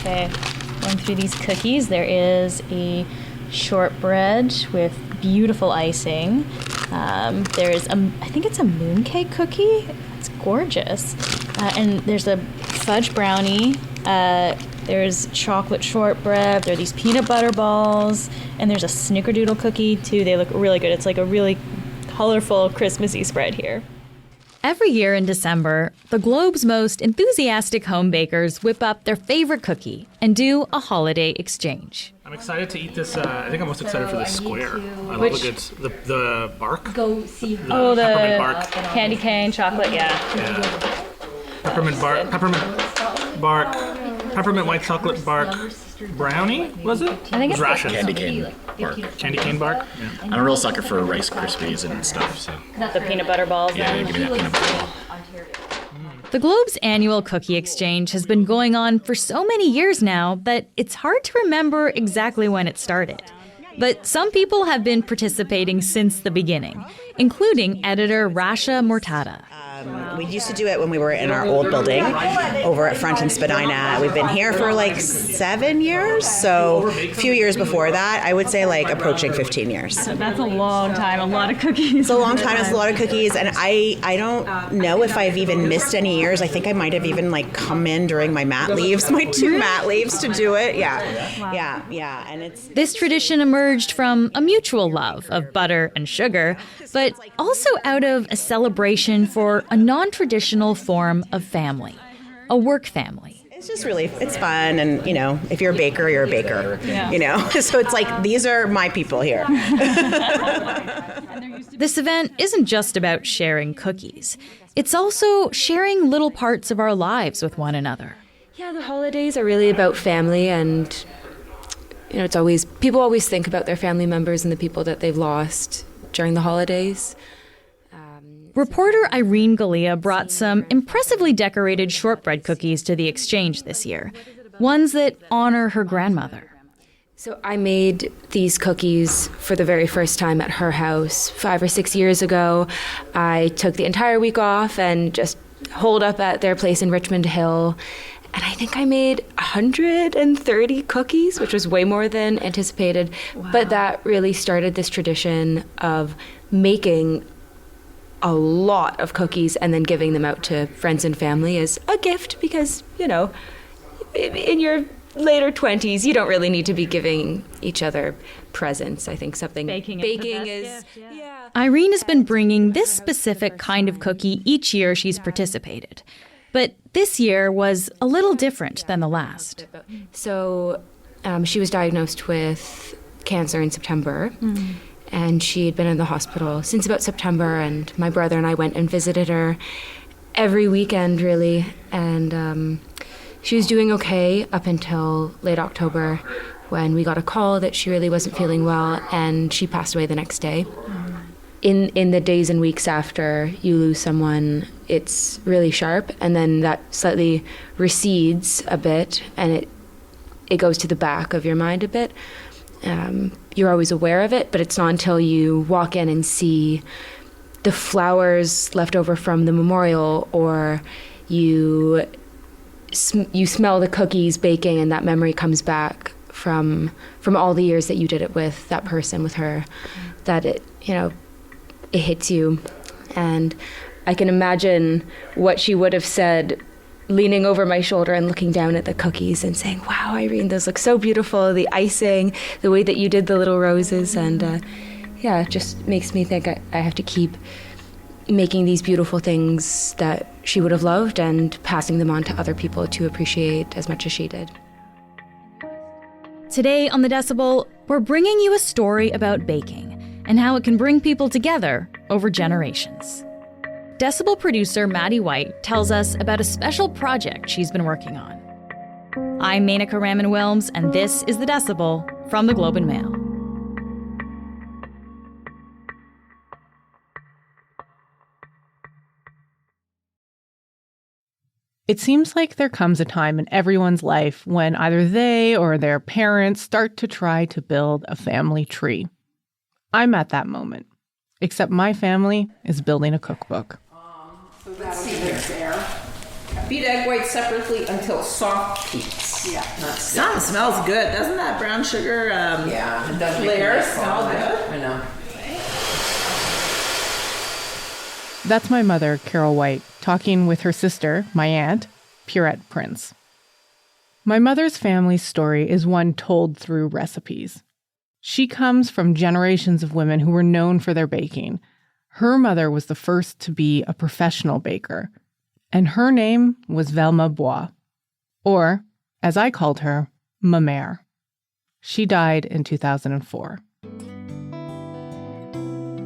Okay, going through these cookies, there is a shortbread with beautiful icing. There's I think it's a mooncake cookie. It's gorgeous. And there's a fudge brownie. There's chocolate shortbread. There are these peanut butter balls. And there's a snickerdoodle cookie, too. They look really good. It's like a really colorful Christmassy spread here. Every year in December, the globe's most enthusiastic home bakers whip up their favorite cookie and do a holiday exchange. I'm excited to eat this. I think I'm most excited for the square. I love the bark. Go see. The peppermint bark. Candy cane, chocolate, yeah. Peppermint bark. Peppermint white chocolate bark brownie, was it? I think it's ration. Candy cane bark. Candy cane bark? Yeah. I'm a real sucker for Rice Krispies and stuff. So. The peanut butter balls. Yeah, give me that peanut butter ball. The Globe's annual cookie exchange has been going on for so many years now that it's hard to remember exactly when it started. But some people have been participating since the beginning, including editor Rasha Mortada. We used to do it when we were in our old building over at Front and Spadina. We've been here for like 7 years, so a few years before that, I would say like approaching 15 years. That's a long time, a lot of cookies. It's a long time, it's a lot of cookies, and I don't know if I've even missed any years. I think I might have even like come in during my mat leaves, my 2 mat leaves to do it. Yeah, and it's... This tradition emerged from a mutual love of butter and sugar, but also out of a celebration for a non-traditional form of family, a work family. It's just really, it's fun, and, you know, if you're a baker, you're a baker, you know? So it's like, these are my people here. This event isn't just about sharing cookies. It's also sharing little parts of our lives with one another. Yeah, the holidays are really about family, and, you know, it's always, people always think about their family members and the people that they've lost during the holidays. Reporter Irene Galea brought some impressively decorated shortbread cookies to the exchange this year, ones that honor her grandmother. So I made these cookies for the very first time at her house 5 or 6 years ago. I took the entire week off and just holed up at their place in Richmond Hill. And I think I made 130 cookies, which was way more than anticipated. Wow. But that really started this tradition of making a lot of cookies and then giving them out to friends and family as a gift because, you know, in your later 20s, you don't really need to be giving each other presents. I think baking is yeah. Irene has been bringing this specific kind of cookie each year she's participated. But this year was a little different than the last. So she was diagnosed with cancer in September. Mm. And she had been in the hospital since about September, and my brother and I went and visited her every weekend, really. And she was doing okay up until late October when we got a call that she really wasn't feeling well, and she passed away the next day. Mm. In the days and weeks after you lose someone, it's really sharp, and then that slightly recedes a bit, and it goes to the back of your mind a bit. You're always aware of it, but it's not until you walk in and see the flowers left over from the memorial, or you smell the cookies baking, and that memory comes back from all the years that you did it with that person, with her, that it hits you. And I can imagine what she would have said, leaning over my shoulder and looking down at the cookies and saying, "Wow, Irene, those look so beautiful. The icing, the way that you did the little roses." And it just makes me think I have to keep making these beautiful things that she would have loved and passing them on to other people to appreciate as much as she did. Today on The Decibel, we're bringing you a story about baking and how it can bring people together over generations. Decibel producer Maddie White tells us about a special project she's been working on. I'm Menaka Raman-Wilms, and this is The Decibel from the Globe and Mail. It seems like there comes a time in everyone's life when either they or their parents start to try to build a family tree. I'm at that moment, except my family is building a cookbook. Let's see what's there. Beat egg whites separately until soft peaks. Yeah. Not stiff. Smells good. Doesn't that brown sugar Yeah, it does make a layer nice smell foam. good? I know. That's my mother, Carol White, talking with her sister, my aunt, Purette Prince. My mother's family story is one told through recipes. She comes from generations of women who were known for their baking. Her mother was the first to be a professional baker, and her name was Velma Bois, or, as I called her, ma mère. She died in 2004.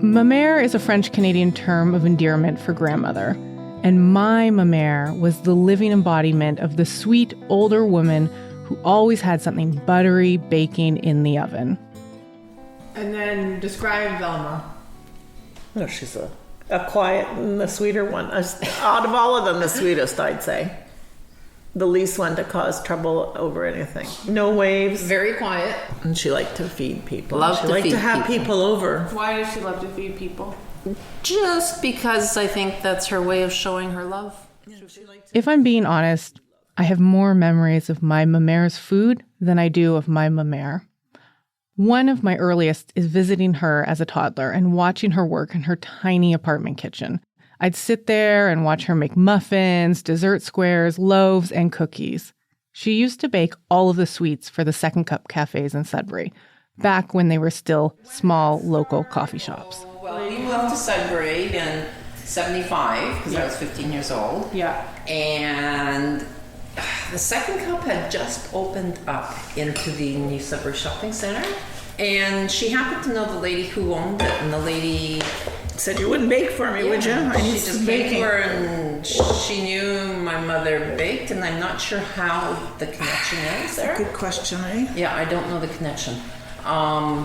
Ma mère is a French-Canadian term of endearment for grandmother, and my ma mère was the living embodiment of the sweet older woman who always had something buttery baking in the oven. And then describe Velma. Oh, she's a quiet and the sweeter one. Out of all of them, the sweetest, I'd say. The least one to cause trouble over anything. No waves. Very quiet. And she liked to feed people. Love she to liked feed to have people over. Why does she love to feed people? Just because I think that's her way of showing her love. If I'm being honest, I have more memories of my ma mère's food than I do of my ma mère. One of my earliest is visiting her as a toddler and watching her work in her tiny apartment kitchen. I'd sit there and watch her make muffins, dessert squares, loaves, and cookies. She used to bake all of the sweets for the Second Cup cafes in Sudbury, back when they were still small local coffee shops. Well, we moved to Sudbury in 75 because I was 15 years old. Yeah. And the Second Cup had just opened up into the new Sudbury Shopping Center. And she happened to know the lady who owned it. And the lady Said, you wouldn't bake for me, would you? I need she some just came to baking. her and she knew my mother baked. And I'm not sure how the connection is there. Good question, eh? Yeah, I don't know the connection.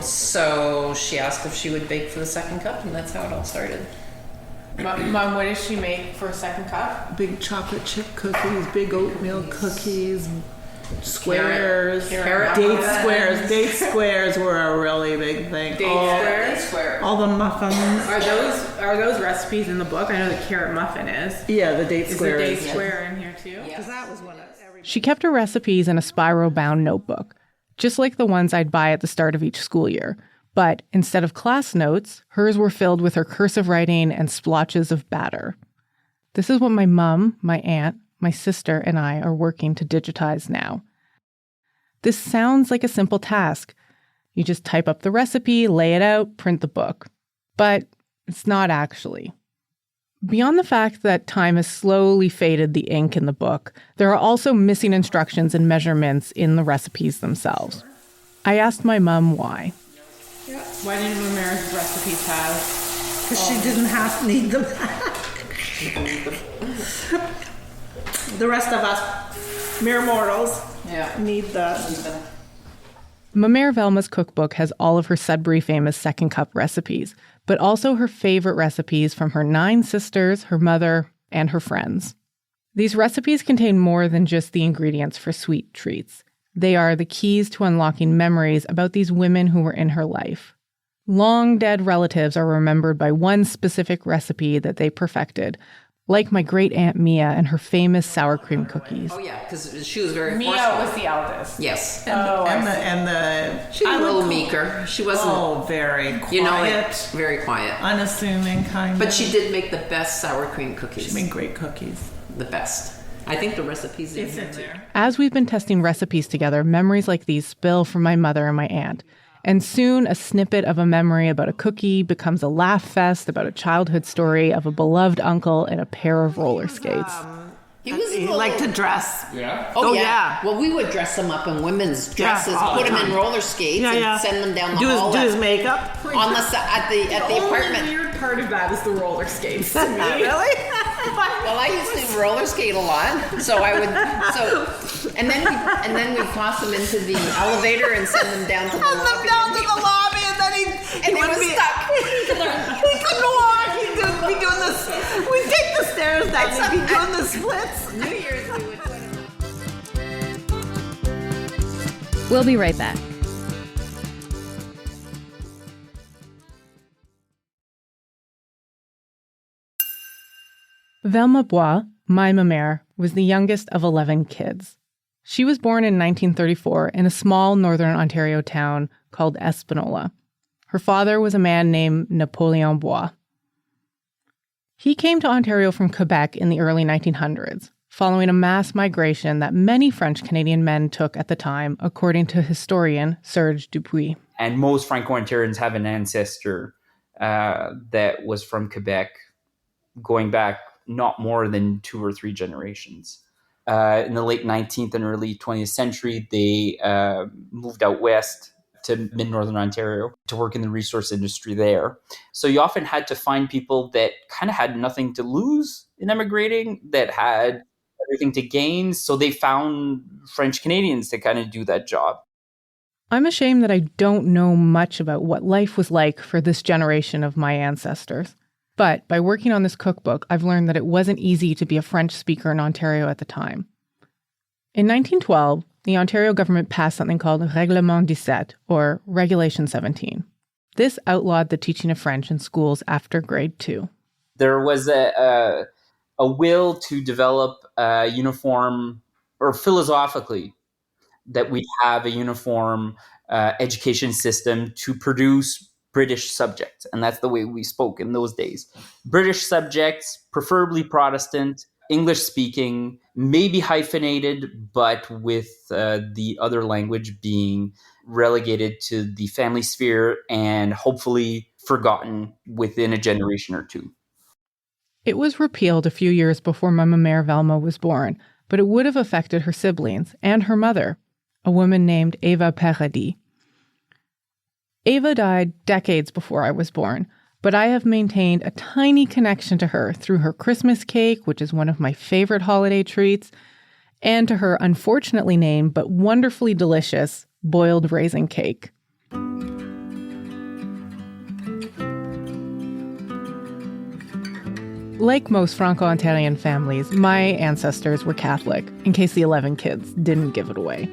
So she asked if she would bake for the Second Cup, and that's how it all started. Mom, what does she make for a second cup? Big chocolate chip cookies, big oatmeal cookies, squares, Carrot date muffins. squares. Date squares were a really big thing. Square. All the muffins. Are those recipes in the book? I know the carrot muffin is. Yeah, the date Is the square. date square in here too? Yes. That was one of every. She kept her recipes in a spiral-bound notebook, just like the ones I'd buy at the start of each school year. But instead of class notes, hers were filled with her cursive writing and splotches of batter. This is what my mom, my aunt, my sister, and I are working to digitize now. This sounds like a simple task. You just type up the recipe, lay it out, print the book. But it's not actually. Beyond the fact that time has slowly faded the ink in the book, there are also missing instructions and measurements in the recipes themselves. I asked my mom why. Why didn't Ma mère's recipes have? Because she didn't need them. The rest of us, mere mortals, need the. Ma mère Velma's cookbook has all of her Sudbury famous Second Cup recipes, but also her favorite recipes from her 9 sisters, her mother, and her friends. These recipes contain more than just the ingredients for sweet treats. They are the keys to unlocking memories about these women who were in her life. Long dead relatives are remembered by one specific recipe that they perfected, like my great-aunt Mia and her famous sour cream cookies. Oh yeah, because she was very Mia forceful. was the eldest. Yes. And the She was a little meeker. She wasn't, very quiet, you know, like, very quiet. unassuming kind of. But she did make the best sour cream cookies. She made great cookies. The best. I think the recipe's in here too. As we've been testing recipes together, memories like these spill from my mother and my aunt. And soon, a snippet of a memory about a cookie becomes a laugh fest about a childhood story of a beloved uncle and a pair of roller skates. He liked to dress. Yeah. Oh, Oh, yeah. yeah. Well, we would dress him up in women's dresses, all the put him in time. roller skates, and send them down the do hall. his makeup. On the at the apartment. The weird part of that is the roller skates to me. Really? Well, I used to roller skate a lot, so I would. And then we toss them into the elevator and send them down to the lobby. Down to the lobby, and then he they wouldn't were be stuck. He couldn't walk. He'd be doing this. We'd take the stairs down. He'd be doing the splits. New Year's we would. We'll be right back. Velma Bois, my ma mère, was the youngest of 11 kids. She was born in 1934 in a small northern Ontario town called Espanola. Her father was a man named Napoleon Bois. He came to Ontario from Quebec in the early 1900s, following a mass migration that many French-Canadian men took at the time, according to historian Serge Dupuis. And most Franco-Ontarians have an ancestor that was from Quebec, going back not more than 2 or 3 generations. In the late 19th and early 20th century, they moved out west to mid-northern Ontario to work in the resource industry there. So you often had to find people that kind of had nothing to lose in emigrating, that had everything to gain. So they found French Canadians to kind of do that job. I'm ashamed that I don't know much about what life was like for this generation of my ancestors. But by working on this cookbook, I've learned that it wasn't easy to be a French speaker in Ontario at the time. In 1912, the Ontario government passed something called Règlement 17, or Regulation 17. This outlawed the teaching of French in schools after grade 2. There was a will to develop a uniform, or philosophically, that we have a uniform education system to produce British subjects. And that's the way we spoke in those days. British subjects, preferably Protestant, English speaking, maybe hyphenated, but with the other language being relegated to the family sphere and hopefully forgotten within a generation or two. It was repealed a few years before Mama Mère Velma was born, but it would have affected her siblings and her mother, a woman named Eva Paradis. Eva died decades before I was born, but I have maintained a tiny connection to her through her Christmas cake, which is one of my favorite holiday treats, and to her unfortunately named but wonderfully delicious boiled raisin cake. Like most Franco-Ontarian families, my ancestors were Catholic, in case the 11 kids didn't give it away.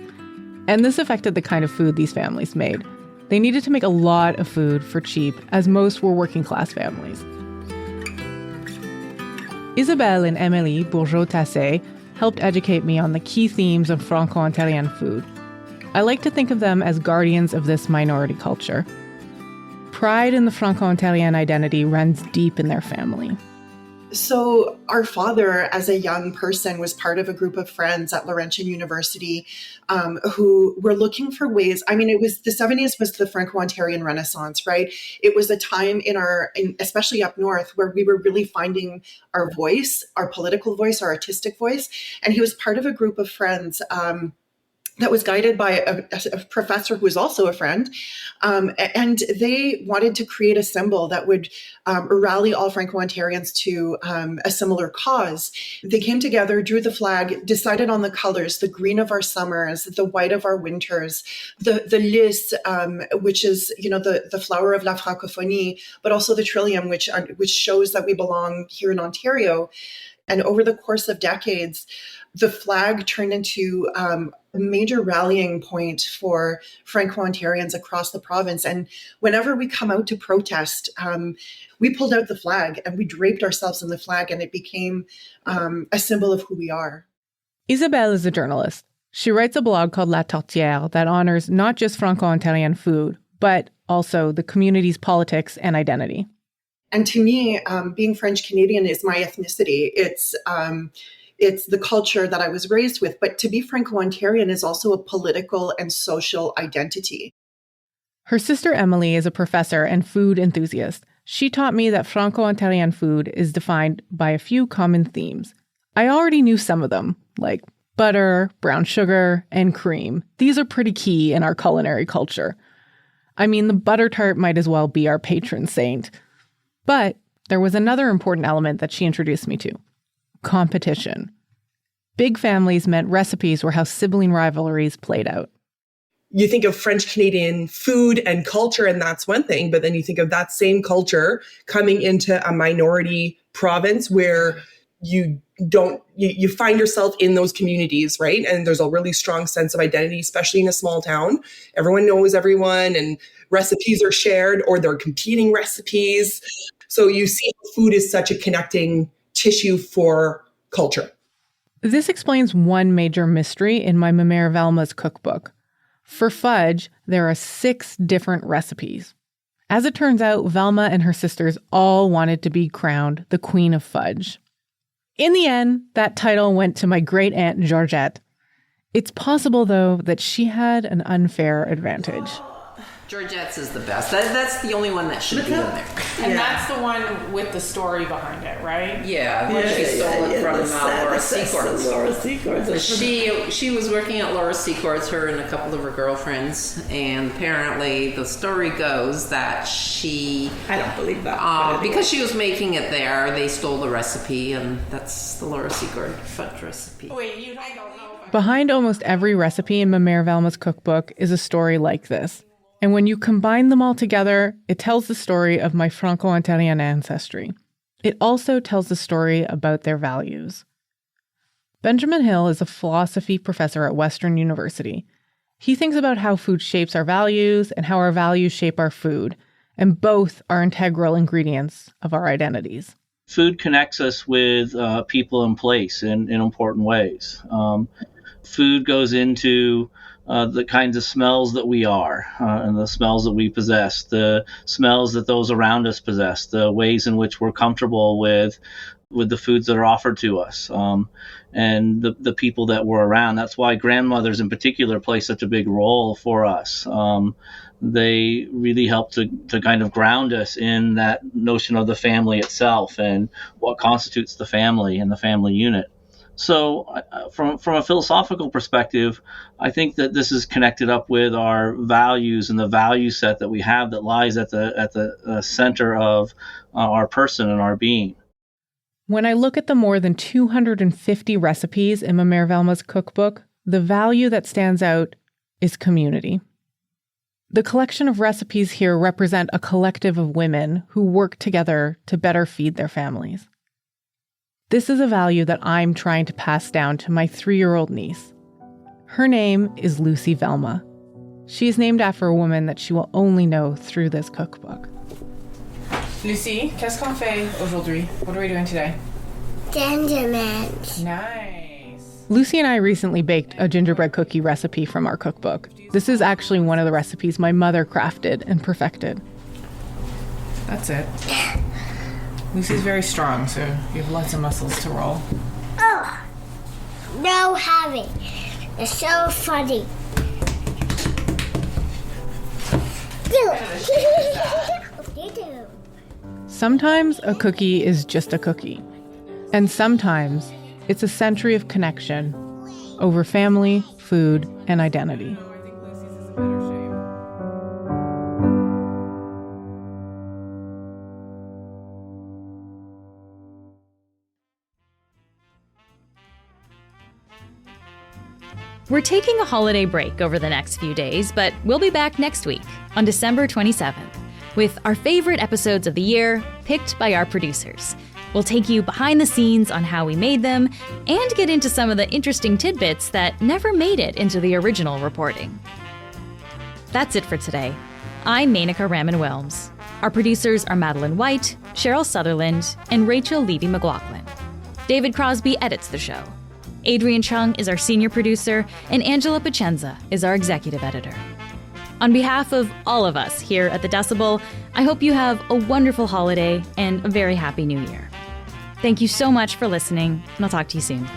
And this affected the kind of food these families made. They needed to make a lot of food for cheap, as most were working-class families. Isabelle and Emily Bourgeot-Tassé helped educate me on the key themes of Franco-Ontarian food. I like to think of them as guardians of this minority culture. Pride in the Franco-Ontarian identity runs deep in their family. So our father, as a young person, was part of a group of friends at Laurentian University who were looking for ways. I mean, it was the 70s was the Franco-Ontarian Renaissance, right? It was a time especially up north, where we were really finding our voice, our political voice, our artistic voice. And he was part of a group of friends that was guided by a professor who was also a friend. And they wanted to create a symbol that would rally all Franco-Ontarians to a similar cause. They came together, drew the flag, decided on the colors: the green of our summers, the white of our winters, the lys, which is, the flower of la francophonie, but also the trillium, which shows that we belong here in Ontario. And over the course of decades, the flag turned into a major rallying point for Franco-Ontarians across the province. And whenever we come out to protest, we pulled out the flag and we draped ourselves in the flag, and it became a symbol of who we are. Isabelle is a journalist. She writes a blog called La Tortière that honors not just Franco-Ontarian food, but also the community's politics and identity. And to me, being French Canadian is my ethnicity. It's the culture that I was raised with. But to be Franco-Ontarian is also a political and social identity. Her sister Emily is a professor and food enthusiast. She taught me that Franco-Ontarian food is defined by a few common themes. I already knew some of them, like butter, brown sugar, and cream. These are pretty key in our culinary culture. I mean, the butter tart might as well be our patron saint. But there was another important element that she introduced me to: competition. Big families meant recipes were how sibling rivalries played out. You think of French Canadian food and culture, and that's one thing, but then you think of that same culture coming into a minority province where you find yourself in those communities, right? And there's a really strong sense of identity, especially in a small town. Everyone knows everyone, and recipes are shared, or they're competing recipes. So you see food is such a connecting tissue for culture. This explains one major mystery in my Mère Velma's cookbook. For fudge, there are 6 different recipes. As it turns out, Velma and her sisters all wanted to be crowned the Queen of Fudge. In the end, that title went to my great-aunt Georgette. It's possible, though, that she had an unfair advantage. Georgette's is the best. That's the only one that should be in there. And that's the one with the story behind it, right? Yeah, when she stole it from Laura Secords. Laura Secords. She was working at Laura Secords, her and a couple of her girlfriends, and apparently the story goes that she... I don't believe that. Because she was making it there, they stole the recipe, and that's the Laura Secord fudge recipe. Wait, you don't know. Behind almost every recipe in Mère Velma's cookbook is a story like this. And when you combine them all together, it tells the story of my Franco-Ontarian ancestry. It also tells the story about their values. Benjamin Hill is a philosophy professor at Western University. He thinks about how food shapes our values and how our values shape our food, and both are integral ingredients of our identities. Food connects us with people and place in important ways. Food goes into the kinds of smells that we are and the smells that we possess, the smells that those around us possess, the ways in which we're comfortable with the foods that are offered to us, and the people that we're around. That's why grandmothers in particular play such a big role for us. They really help to kind of ground us in that notion of the family itself and what constitutes the family and the family unit. So from a philosophical perspective, I think that this is connected up with our values and the value set that we have that lies at the center of our person and our being. When I look at the more than 250 recipes in Mère Velma's cookbook, the value that stands out is community. The collection of recipes here represent a collective of women who work together to better feed their families. This is a value that I'm trying to pass down to my 3-year-old niece. Her name is Lucy Velma. She is named after a woman that she will only know through this cookbook. Lucy, qu'est-ce qu'on fait aujourd'hui? What are we doing today? Gingerbread. Nice. Lucy and I recently baked a gingerbread cookie recipe from our cookbook. This is actually one of the recipes my mother crafted and perfected. That's it. Lucy's very strong, so you have lots of muscles to roll. Oh, no having. It's so funny. Sometimes a cookie is just a cookie. And sometimes it's a century of connection over family, food, and identity. We're taking a holiday break over the next few days, but we'll be back next week on December 27th with our favorite episodes of the year picked by our producers. We'll take you behind the scenes on how we made them and get into some of the interesting tidbits that never made it into the original reporting. That's it for today. I'm Menaka Raman-Wilms. Our producers are Madeline White, Cheryl Sutherland, and Rachel Levy-McLaughlin. David Crosby edits the show. Adrian Chung is our senior producer, and Angela Pacenza is our executive editor. On behalf of all of us here at The Decibel, I hope you have a wonderful holiday and a very happy new year. Thank you so much for listening, and I'll talk to you soon.